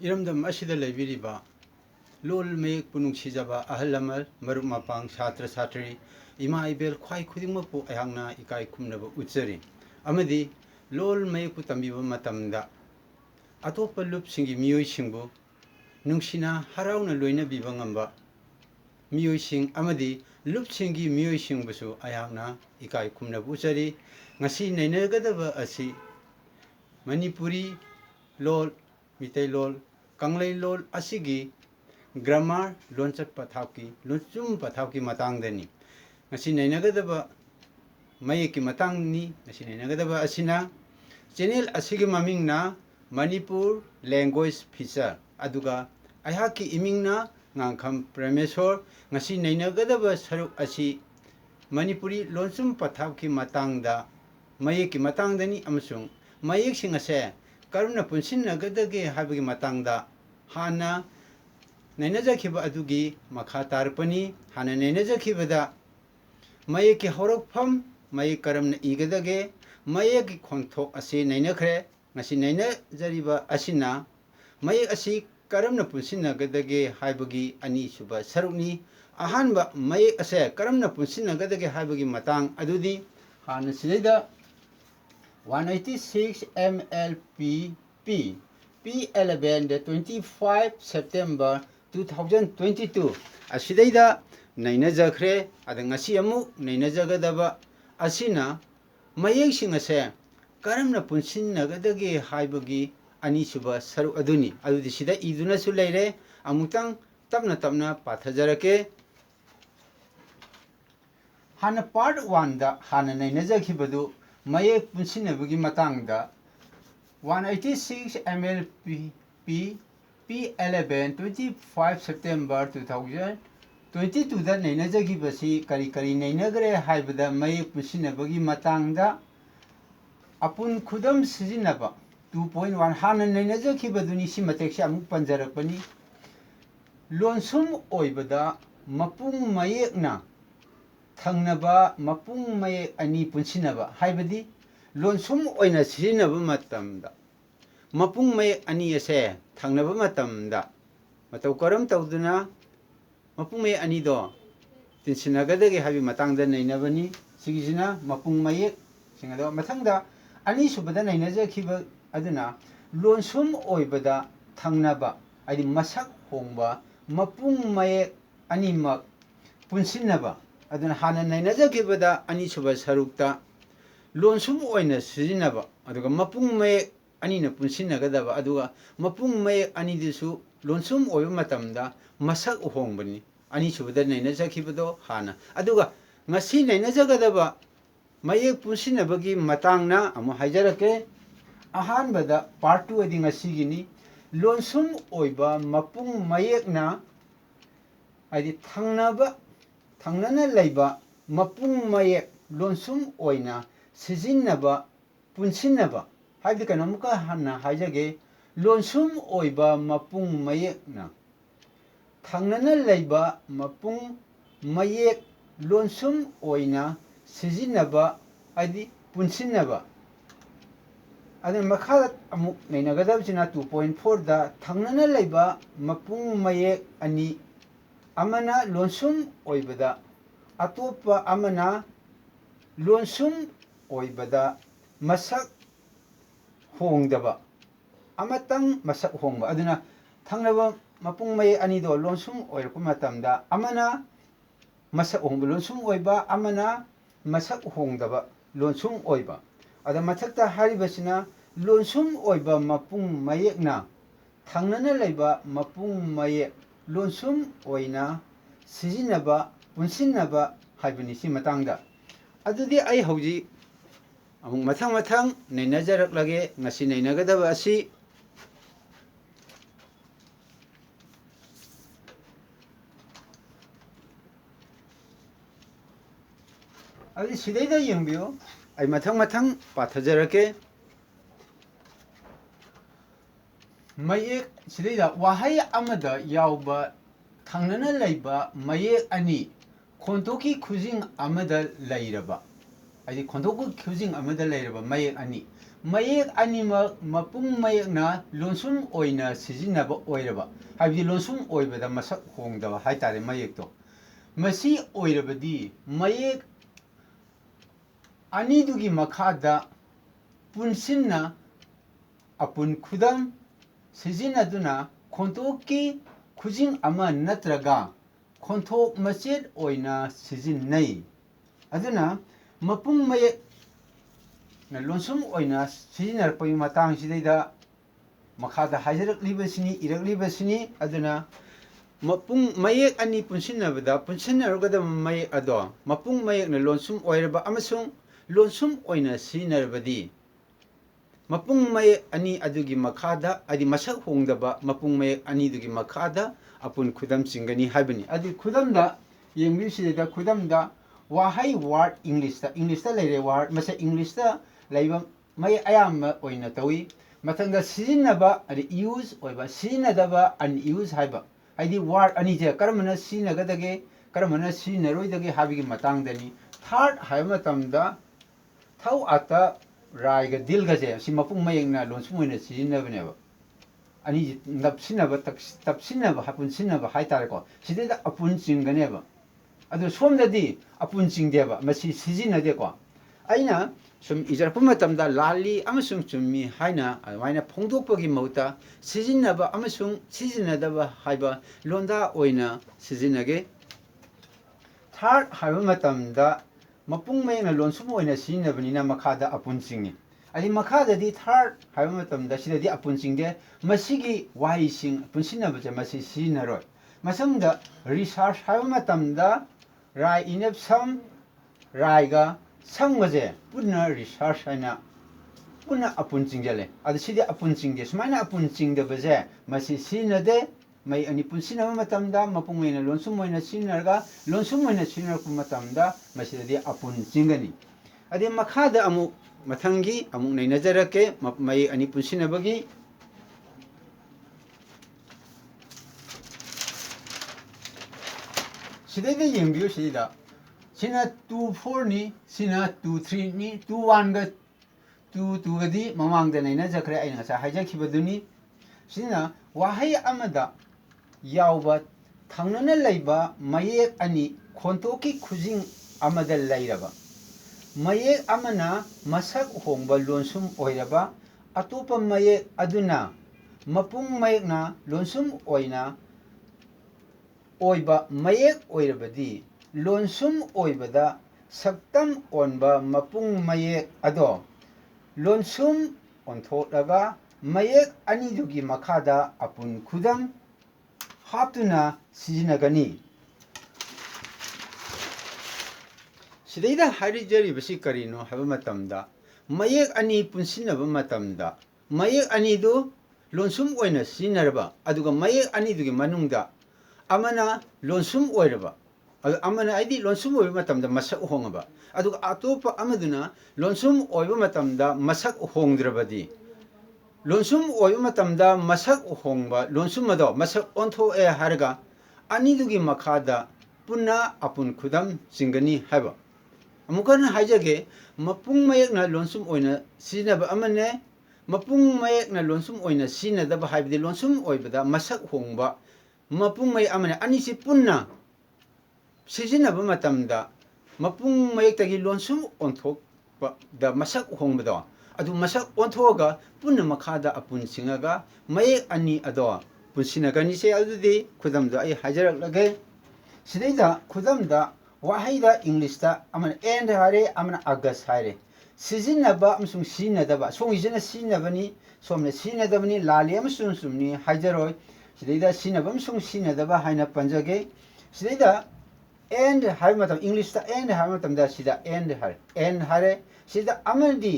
इरमदम असिदा लेबिरिबा लोल मयेक पुनुंग सिजाबा अहल लमल मरुप मपांग छात्र छात्री इमा इबेल ख्वाई खुदिंगमपु अयहांगना इकाई खुमनबा उच्चरी अमदि लोल मयेक तंबिबा मतमदा अतोप लुप सिंगी मियोई सिंगबु नुंगसिना हराउना लोइना बिबा ngamba मियोई सिंग अमदि लुप सिंगी मियोई सिंगबसु अयहांगना इकाई खुमनबा उच्चरी ngasi नैनगदबा असि मणिपुरी लोल मितै लोल कंगलै लोल असिगी ग्रामर लोनचत पथावकी लोचुम पथावकी मतंगदनी ngasi नैनगदबा मयेकी मतंगनी ngasi नैनगदबा असिना चैनल असिगी ममिंगना मणिपुर लैंग्वेज फीचर अदुगा अयहाकी इमिंगना ngangkham प्रेमेश्वर ngasi नैनगदबा सरुक असि मणिपुरी लोचुम पथावकी मतंगदा मयेकी मतंगदनी अमसुंग मयेक सिंग असे करुना पुनसिनगदगे हाबगी मतंगदा हाना नैनजखिबा अदुगी मखा तारपनी हाना नैनजखिबदा मयेकी हौरकफम मयेक करमना इगदगे मयेकी खोंथोक असे नैनखरे ngasi नैनजरिबा असिना मयेक असि करमना पुनसिनगदगे हाबगी अनि सुबा सरुकनी अहानबा मयेक असे करमना पुनसिनगदगे हाबगी मतंग अदुदी हाना सिदैदा 186 MLPP P11 25 September 2022 असिदैदा नैनजखरे अदंगसी अमुक नैनजगदबा असिना मयेक सिंग असे करमना पुनसिनगदगे हाबगी अनिसुबा सरुक अदुनी अदुदि सिदा इदुनसु लैरे अमुक्तंग तपना तपना पाथजरके हाना पार्ट 1 दा हाना नैनजखिबदु मयेक पुनसिनबगी मतंगदा 186 MLPP P11 25 September 2022 दा नैनजगिबसी करी करी नैनगरे हाइबदा मयेक पुनसिनबगी मतंगदा अपुन खुदम सिजिनबा 2.1 हाना नैनजखिबदुनी सि मतेक्से अमुक पंजरकपनी लोनसुम ओइबदा मपुंग मयेकना थंगनबा मपुंग मयेक अनि पुनसिनबा हाइबदी लोनसुम ओइना सिजिनबा मतमदा मपुंग मयेक अनि असे थंगनबा मतमदा मतौ करम तौदुना मपुंग मयेक अनि दो तिनसिनगदगे हाबि मतंगदा नैनबनी सिगिजिना मपुंग मयेक सिंगदो मथंगदा अनि सुबदा नैनजखिबा अदुना लोनसुम ओइबदा थंगनबा आदि मसक होंबा मपुंग मयेक अनि मक पुनसिनबा अदुना हाना नैनजखिबदा अनि सुबा सरुकता लोनसुम ओइना सिजिनबा अदुगा मपुंग मयेक अनि न पुनसिनगदबा अदुगा मपुंग मयेक अनि दिसु लोनसुम ओइबा मतमदा मसक होंबनी अनि सुबदा नैनजखिबदो हाना अदुगा ngasi नैनजगदबा मयेक पुनसिनबगी मतंगना अमु हाइजरके अहानबदा पार्ट 2 अदि ngasiगिनी लोनसुम ओइबा मपुंग मयेकना आदि थंगनना लैबा मपुंग मयेक लोनसुम ओइना सिजिनबा पुनसिनबा हाइदि कनमुका हाना हाइजगे लोनसुम ओइबा मपुंग मयेकना थंगनना लैबा मपुंग मयेक लोनसुम ओइना सिजिनबा आदि पुनसिनबा अदन मखा अमुक नैनगदबसिना 2.4 दा थंगनना लैबा मपुंग मयेक अनि अमना लोनसुम ओइबदा अतोपा अमना लोनसुम ओइबदा मसक होंगदबा अमतंग मसक होंगबा अदुना थंगनबा मपुंग मयेक अनि दो लोनसुम ओइरपा मतमदा अमना मसक होंगबा लोनसुम ओइबा अमना मसक होंगदबा लोनसुम ओइबा अदा मथक्ता हारिबसिना लोनसुम ओइबा मपुंग मयेकना थंगनना लैबा मपुंग मयेक लोनसुम ओइना सिजिनबा पुनसिनबा हाइबनिसि मतंगदा अदुदि आई हौजी अमुक मथंग मथंग नैनजरकलगे ngasi नैनगदबा असि अदि सिदैदा यंबियो आई मथंग मथंग पाथजरके मयेक सिदैदा वाहै अमदा यावबा थंगनना लैबा मयेक अनि खोंतोकी खुजिंग अमदा लैरबा ꯍꯥꯏꯗꯤ ꯈꯣꯟꯊꯣꯛꯄ ꯈꯨꯖꯤꯡ ꯑꯃꯗ ꯂꯩꯔꯕ ꯃꯌꯦꯛ ꯑꯅꯤ ꯃꯌꯦꯛ ꯑꯅꯤꯃꯛ ꯃꯄꯨꯡ ꯃꯌꯦꯛꯅ ꯂꯣꯟꯁꯨꯝ ꯑꯣꯏꯅ ꯁꯤꯖꯤꯟꯅꯕ ꯑꯣꯏꯔꯕ ꯍꯥꯏꯕꯗꯤ ꯂꯣꯟꯁꯨꯝ ꯑꯣꯏꯕꯗ ꯃꯁꯛ ꯍꯣꯡꯗꯕ ꯍꯥꯏꯇꯥꯔꯦ ꯃꯌꯦꯛꯇꯣ ꯃꯁꯤ ꯑꯣꯏꯔꯕꯗꯤ ꯃꯌꯦꯛ ꯑꯅꯤꯗꯨꯒꯤ ꯃꯈꯥꯗ ꯄꯨꯟꯁꯤꯟꯅ ꯑꯄꯨꯟ ꯈꯨꯗꯝ ꯁꯤꯖꯤꯟꯅꯗꯨꯅ ꯈꯣꯟꯊꯣꯛꯀꯤ ꯈꯨꯖꯤꯡ ꯑꯃ ꯅꯠꯇ꯭ꯔꯒ ꯈꯣꯟꯊꯣꯛ ꯃꯆꯦꯠ ꯑꯣꯏꯅ ꯁꯤꯖꯤꯟꯅꯩ ꯑꯗꯨꯅ ꯃꯄꯨꯡ ꯃꯌꯦꯛꯅ ꯂꯣꯟꯁꯨꯝ ꯑꯣꯏꯅ ꯁꯤꯖꯤꯟꯅꯔꯛꯄꯒꯤ ꯃꯇꯥꯡꯁꯤꯗꯩꯗ ꯃꯈꯥꯗ ꯍꯥꯏꯖꯔꯛꯂꯤꯕꯁꯤꯅꯤ ꯏꯔꯛꯂꯤꯕꯁꯤꯅꯤ ꯑꯗꯨꯅ ꯃꯄꯨꯡ ꯃꯌꯦꯛ ꯑꯅꯤ ꯄꯨꯟꯁꯤꯟꯅꯕꯗ ꯄꯨꯟꯁꯤꯟꯅꯔꯒꯗꯕ ꯃꯌꯦꯛ ꯑꯗꯣ ꯃꯄꯨꯡ ꯃꯌꯦꯛꯅ ꯂꯣꯟꯁꯨꯝ ꯑꯣꯏꯔꯕ ꯑꯃꯁꯨꯡ ꯂꯣꯟꯁꯨꯝ ꯑꯣꯏꯅ ꯁꯤꯖꯤꯟꯅꯔꯕꯗꯤ ꯃꯄꯨꯡ ꯃꯌꯦꯛ ꯑꯅꯤ ꯑꯗꯨꯒꯤ ꯃꯈꯥꯗ ꯍꯥꯏꯗꯤ ꯃꯁꯛ ꯍꯣꯡꯗꯕ ꯃꯄꯨꯡ ꯃꯌꯦꯛ ꯑꯅꯤꯗꯨꯒꯤ ꯃꯈꯥꯗ ꯑꯄꯨꯟ ꯈꯨꯗꯝ ꯆꯤꯡꯒꯅꯤ ꯍꯥꯏꯕꯅꯤ ꯑꯗꯨ ꯈꯨꯗꯝꯗ ꯌꯦꯡꯕꯤꯔꯤꯁꯤꯗ ꯈꯨꯗꯝꯗ ꯋꯥꯍꯩ ꯋꯥꯔꯗ ꯏꯪꯂꯤꯁꯇ ꯂꯩꯔꯦ ꯋꯥꯔꯗ ꯃꯁꯤ ꯏꯪꯂꯤꯁꯇ ꯂꯩꯕ ꯃꯌꯦꯛ ꯑꯌꯥꯝꯕ ꯑꯣꯏꯅ ꯇꯧꯏ ꯃꯊꯪꯗ ꯁꯤꯖꯤꯟꯅꯕ ꯍꯥꯏꯗꯤ ꯌꯨꯖ ꯑꯣꯏꯕ ꯁꯤꯖꯤꯟꯅꯗꯕ ꯑꯟꯌꯨꯖ ꯍꯥꯏꯕ ꯍꯥꯏꯗꯤ ꯋꯥꯔꯗ ꯑꯅꯤꯁꯦ ꯀꯔꯝꯕꯅ ꯁꯤꯖꯤꯟꯅꯒꯗꯒꯦ ꯀꯔꯝꯕꯅ ꯁꯤꯖꯤꯟꯅꯔꯣꯏꯗꯒꯦ ꯍꯥꯏꯕꯒꯤ ꯃꯇꯥꯡꯗꯅꯤ ꯊꯥꯔꯠ ꯍꯥꯏꯕ ꯃꯇꯝꯗ ꯊꯧ ꯑꯥꯇ ꯔꯥꯏꯒ ꯗꯤꯜꯒꯁꯦ ꯁꯤ ꯃꯄꯨꯡ ꯃꯌꯦꯛꯅ ꯂꯣꯟꯁꯨꯝ ꯑꯣꯏꯅ ꯁꯤꯖꯤꯟꯅꯕꯅꯦꯕ ꯑꯅꯤꯁꯤ ꯅꯞꯁꯤꯟꯅꯕ ꯇꯞꯁꯤꯟꯅꯕ ꯄꯨꯟꯁꯤꯟꯅꯕ ꯍꯥꯏꯇꯥꯔꯦꯀꯣ ꯁꯤꯗꯩꯗ ꯑꯄꯨꯟ ꯆꯤꯡꯒꯅꯦꯕ ꯑꯗꯨ ꯁꯣꯝꯗꯗꯤ ꯑꯄꯨꯟ ꯆꯤꯡꯗꯦꯕ ꯃꯁꯤ ꯁꯤꯖꯤꯟꯅꯗꯦꯀꯣ ꯑꯩꯅ ꯁꯨꯝ ꯏꯖꯔꯛꯄ ꯃꯇꯝꯗ ꯂꯥꯜꯂꯤ ꯑꯃꯁꯨꯡ ꯆꯨꯝꯃꯤ ꯍꯥꯏꯅ ꯑꯗꯨꯃꯥꯏꯅ ꯐꯣꯡꯗꯣꯛꯄꯒꯤ ꯃꯍꯨꯠꯇ ꯁꯤꯖꯤꯟꯅꯕ ꯑꯃꯁꯨꯡ ꯁꯤꯖꯤꯟꯅꯗꯕ ꯍꯥꯏꯕ ꯂꯣꯟꯗꯥ ꯑꯣꯏꯅ ꯁꯤꯖꯤꯟꯅꯒꯦ ꯊꯥꯔꯠ ꯍꯥꯏꯕ ꯃꯇꯝꯗ ꯃꯄꯨꯡ ꯃꯌꯦꯛꯅ ꯂꯣꯟꯁꯨꯝ ꯑꯣꯏꯅ ꯁꯤꯖꯤꯟꯅꯕꯅꯤꯅ ꯃꯈꯥꯗ ꯑꯄꯨꯟ ꯆꯤꯡꯏ ꯍꯥꯏꯗꯤ ꯃꯈꯥꯗꯗꯤ ꯊꯥꯔꯠ ꯍꯥꯏꯕ ꯃꯇꯝꯗ ꯁꯤꯗꯗꯤ ꯑꯄꯨꯟ ꯆꯤꯡꯗꯦ ꯃꯁꯤꯒꯤ ꯋꯥꯍꯩꯁꯤꯡ ꯄꯨꯟꯁꯤꯟꯅꯕꯁꯦ ꯃꯁꯤ ꯁꯤꯖꯤꯟꯅꯔꯣꯏ ꯃꯊꯪꯗ ꯔꯤꯁꯥꯔꯁ ꯍꯥꯏꯕ ꯃꯇꯝꯗ ꯔꯥꯏ ꯏꯅꯦꯞ ꯁꯝ ꯔꯥꯏꯒ ꯁꯪꯕꯁꯦ ꯄꯨꯟꯅ ꯔꯤꯁꯥꯔꯁ ꯍꯥꯏꯅ ꯄꯨꯟꯅ ꯑꯄꯨꯟ ꯆꯤꯡꯁꯤꯜꯂꯦ ꯑꯗꯨ ꯁꯤꯗꯤ ꯑꯄꯨꯟ ꯆꯤꯡꯗꯦ ꯁꯨꯃꯥꯏꯅ ꯑꯄꯨꯟ ꯆꯤꯡꯗꯕꯁꯦ ꯃꯁꯤ ꯁꯤꯖꯤꯟꯅꯗꯦ ꯃꯌꯦꯛ ꯑꯅꯤ ꯄꯨꯟꯁꯤꯟꯅꯕ ꯃꯇꯝꯗ ꯃꯄꯨꯡ ꯃꯌꯦꯛꯅ ꯂꯣꯟꯁꯨꯝ ꯑꯣꯏꯅ ꯁꯤꯖꯤꯟꯅꯔꯒ ꯂꯣꯟꯁꯨꯝ ꯑꯣꯏꯅ ꯁꯤꯖꯤꯟꯅꯔꯛꯄ ꯃꯇꯝꯗ ꯃꯁꯤꯗꯗꯤ ꯑꯄꯨꯟ ꯆꯤꯡꯒꯅꯤ ꯑꯗꯩ ꯃꯈꯥꯗ ꯑꯃꯨꯛ ꯃꯊꯪꯒꯤ ꯑꯃꯨꯛ ꯅꯩꯅꯖꯔꯛꯀꯦ ꯃꯌꯦꯛ ꯑꯅꯤ ꯄꯨꯟꯁꯤꯟꯅꯕꯒꯤ सिदैदा येंबियो सिदा सिना 2 4 नि सिना 2 3 नि 2 1 गा 2 2 गदि ममांग द नैना जखरे आइ ngasa हाइजाखिबदुनि सिना वाहै अमदा यावबा थांनना लैबा मयेक अनि खोंतोकी खुजिंग अमदा लैरबा मयेक अमना मसक होंगबा लोनसुम ओइरबा अतोपा मयेक अदुना मपुंग मयेकना लोनसुम ओइना ओइबा मयेक ओइरबदी लोनसुम ओइबदा सक्तम ओनबा मपुंग मयेक अदो लोनसुम ओंथोलगा मयेक अनिदुगी मखादा अपुन खुदम हापतुना सिजिनगनी सिदैदा हारिजरिबसी करिनो हबा मतमदा मयेक अनि पुनसिनबा मतमदा मयेक अनिदु लोनसुम ओइना सिजिनरबा अदुगा मयेक अनिदुगी मनुंगदा अमना लोनसुम ओइरबा अमना आइदि लोनसुम ओइबा मतमदा मसक होंगबा अदुगा अतोपा अमदुना लोनसुम ओइबा मतमदा मसक होंगद्रबदी लोनसुम ओइबा मतमदा मसक होंगबा लोनसुम अदो मसक ओंथोए हारगा अनिदुगी मखादा पुन्ना अपुन खुदम चिंगनी हाबा अमुकन हाइजगे मपुंग मयेकना लोनसुम ओइना सिजिनबा अमने मपुंग मयेकना लोनसुम ओइना सिजिनदबा हाइबदि लोनसुम ओइबदा मसक होंगबा मपुंग मयेक अमने अनिसि पुन्ना सिजिनबा मतमदा मपुंग मयेकतगी लोनसुम ओंथोकपा द मसक होंगबदो अदु मसक ओंथोगा पुन्ना मखादा अपुन सिंगगा मयेक अनि अदो पुनसिनगनिसे अदुदि खुदमदो आई हाजरलगे सिदैदा खुदमदा वाहैदा इंग्लिशता अमन एंड हारे अमन अगस हारे सिजिनबा अमसुंग सिजिनदबा सोंगिजना सिजिनबनी सोमने सिजिनदबनी लाली अमसुंग सुमनी हाजरोय सिदैदा सिजिनबा अमसुंग सिजिनदबा हाइना पंजगे सिदैदा एंड हाइ मतम इंग्लिशता एंड हाइ मतमदा सिदा एंड हारे सिदा अमदी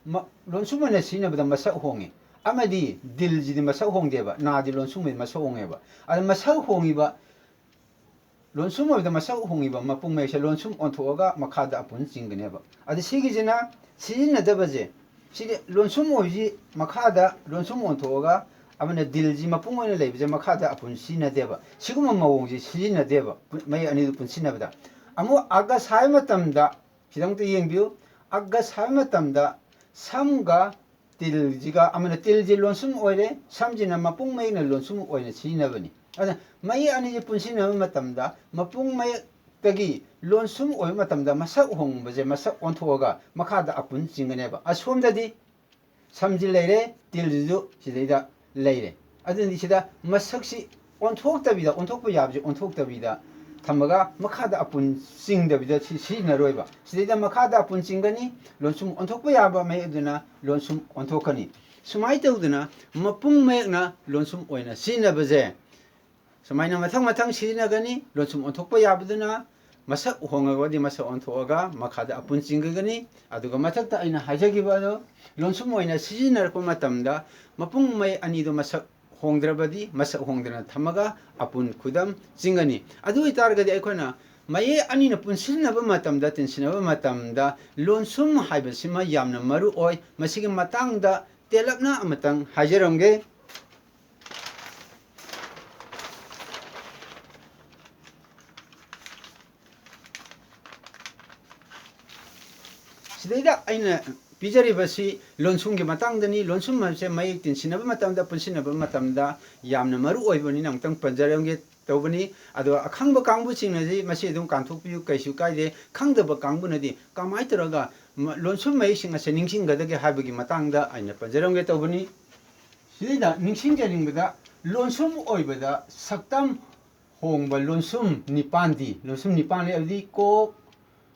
लोनसुमने सिजिनबदा मसक होंगे अमदी दिल जिदि मसक होंगदेबा नादि लोनसुमने मसक होंगेबा अद मसक होंगिबा लोनसुम ओइबदा मसक होंगिबा मपुंग मयेकसे लोनसुम ओंथोगा मखादा अपुन चिंगनेबा अद सिगिजना सिजिनदबजे सिदि लोनसुम ओइजि मखादा लोनसुम ओंथोगा अमने दिलजी मपुंग ओइना लेबजे मखादा अपुन सिजिनदेबा सिगुम मवोंगजि सिजिनदेबा मय अनिदु पुनसिनबदा अमु आगस high मतमदा खिदंगते येंबियो August hai matamda samga tiljiga amana tilji lonsum oire samjina mapung mai na lonsum oine sinabani ada mai ani je punsina matamda mapung mai tagi lonsum oi matamda masak hong baje masak onthoga makhada apun jinganeba asomdadi samji leire tilju sidaida leire aduni sida masaksi onthok tabida onthok pa yabje onthok tabida thamaga makhada apun singdabida si na roiba sidaida makhada apun singani lonsum onthok pa yaba mai aduna lonsum onthokani sumai tawduna mapung mai na lonsum oina sina baje sumaina mathang mathang sina gani lonsum onthok pa yabduna masak hongagodi masak onthoga makhada apun singani aduga mathakta aina hajagiba lonsum oina sijinar ko matamda mapung mai ani do masak hongdrabadi masak hongdrana thamaga apun khudam singani adu itargadi aikona mai ani na punsinaba matamda tinsinaba matamda lonsum haibasima yamna maru oi masigi matangda telapna amatang hajaramge sidaida aina pijaribasi lonsum ge matangdani lonsum mase mai tinsinaba matamda punsinaba matamda yamna maru oibani namtang panjaramge tawbani ado akhangba kangbu chingnaji masi dum kanthokpiu kaisu kaide khangdaba kangbunadi kamai taraga lonsum mai singa se ningsinggadage habagi matangda aina panjaramge tawbani sidaida ningsingjaringbada lonsum oibada saktam hongba lonsum nipandi lonsum nipani abdi ko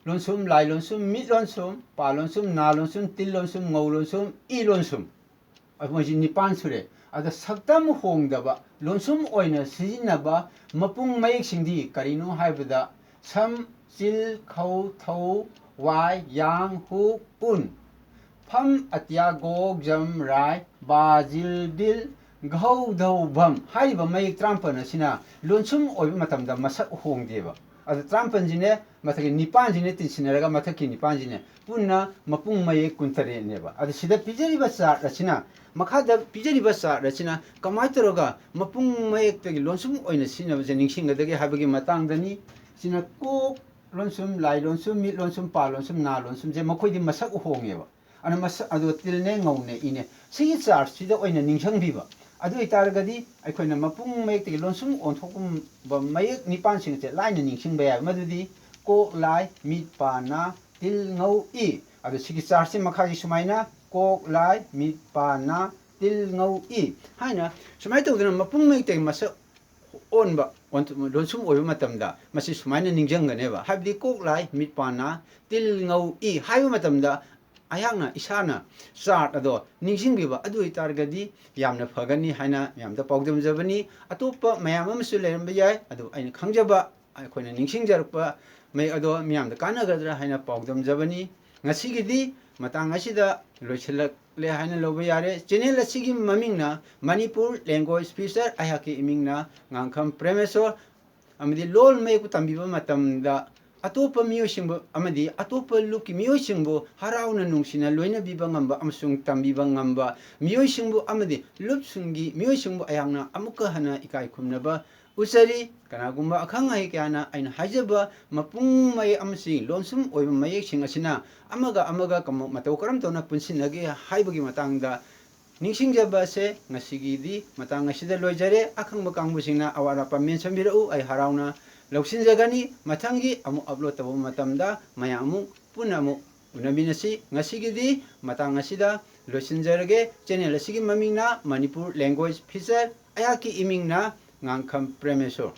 lonsum lai lonsum mit lonsum pa lonsum na lonsum til lonsum ngau lonsum I lonsum amoji nipan sure ada saktam hongdaba lonsum oina sijinaba mapung mayek singdi karino haibada sam sil khau thau wai yang hu pun pham atya gog jam rai ba jil dil gau dau bam haiba mayek trampana sina lonsum oiba matamda masak hongdeba ada trampanjine mathaki nipanjine tinsinaraga mathaki nipanjine punna mapung maye kuntare neba ada sida pijari basa rachina makhada pijari basa rachina kamaitoroga mapung maye tagi lonsum oina sina je ningsingadage habagi matangdani sina ko lonsum lai lonsum mit lonsum pa lonsum na lonsum je makhoi di masak hongeba ana masak ado tilne ngaune ine sigi charge sida oina ningsangbiba adu itargadi aikoina mapung mayek tagi lonsum onthokum ba mayek nipan singche laina ningsingba ya madudi ko lai mit pa na til ngau I adu sigi charge makhagi sumaina ko lai mit pa na til ngau I haina sumai tawduna mapung mayek tagi masak onba lonsum oiba matamda masi sumaina ningjangganeba habdi ko lai mit pa na til ngau I haiba matamda ayangna isana chart ado ningsingbiba adu itargadi yamna phagani haina yamda pawdam jabani atopa mayam amsu leramba yai adu aina khangjaba aikoina ningsingjarpa mai ado miyamda kanagadra haina pawdam jabani ngasigidi matang asida loisilak le haina loba yare channel asigi mamingna manipur language speaker ayaki imingna ngangkham premesor amadi lol mai ku tambiba matamda atopa miyoshingbo amadi atopa luki miyoshingbo harauna nungsina loina biba ngamba amsung tambiba ngamba miyoshingbo amadi lupsungi miyoshingbo ayangna amuka hana ikai khumnaba usari kanagumba akhangai kyana aina hajaba mapung mai amsi lonsum oiba mayek singasina amaga kam matau karam tona punsinage haibagi matangda ningsingjaba se ngasigidi matang asida loijare akhangba kangbusingna awara pamen sambirau ai harauna lausinjagani mathangi amu upload tabo matamda mayamu punamu unaminasi ngasigidi matang asida losinjarage channel asigi mamingna manipur language feature ayaki imingna ngangkham premesor